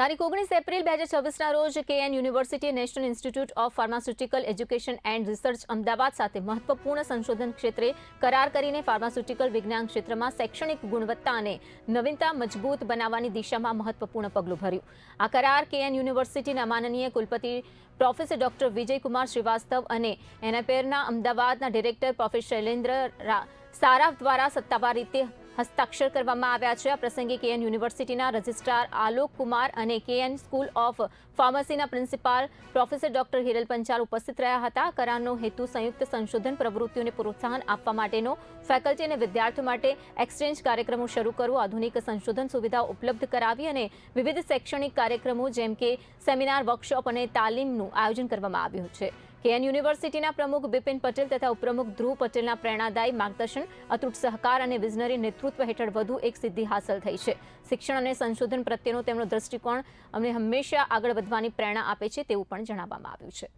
તારીખ 19 એપ્રિલ 2026ના રોજ KN university national institute of pharmaceutical education and research Ahmedabad સાથે મહત્વપૂર્ણ સંશોધન ક્ષેત્રે કરાર કરીને ફાર્માસ્યુટિકલ વિજ્ઞાન ક્ષેત્રમાં શૈક્ષણિક ગુણવત્તા અને નવીનતા મજબૂત બનાવવાની દિશામાં મહત્વપૂર્ણ પગલું ભર્યું. આ કરાર કેએન યુનિવર્સિટીના માનનીય કુલપતિ પ્રોફેસર ડોક્ટર વિજયકુમાર શ્રીવાસ્તવ અને એનએપેરના અમદાવાદના ડિરેક્ટર પ્રોફેસર શૈલેન્દ્ર સારાફ દ્વારા સત્તાવાર રીતે હસ્તાક્ષર કરવામાં આવ્યા છે. આ પ્રસંગે કેએન યુનિવર્સિટીના રજિસ્ટ્રાર આલોક કુમાર અને કેએન સ્કૂલ ઓફ ફાર્મસીના principal professor doctor Hiral Panchal ઉપસ્થિત રહ્યા હતા. કરારનો હેતુ સંયુક્ત સંશોધન પ્રવૃત્તિઓને પ્રોત્સાહન આપવા માટેનો, ફેકલ્ટી અને વિદ્યાર્થીઓ માટે એક્સચેન્જ કાર્યક્રમો શરૂ કરવો, આધુનિક સંશોધન સુવિધાઓ ઉપલબ્ધ કરાવી અને વિવિધ શૈક્ષણિક કાર્યક્રમો જેમ કે સેમિનાર, વર્કશોપ અને તાલીમનું આયોજન કરવામાં આવ્યું છે. કેએન યુનિવર્સિટીના પ્રમુખ બિપિન પટેલ તથા ઉપપ્રમુખ ધ્રુવ પટેલના પ્રેરણાદાયી માર્ગદર્શન, અતૂટ સહકાર અને વિઝનરી નેતૃત્વ હેઠળ વધુ એક સિદ્ધિ હાંસલ થઈ છે. શિક્ષણ અને સંશોધન પ્રત્યેનો તેમનો દૃષ્ટિકોણ અમને હંમેશા આગળ વધવાની પ્રેરણા આપે છે તેવું પણ જણાવવામાં આવ્યું છે.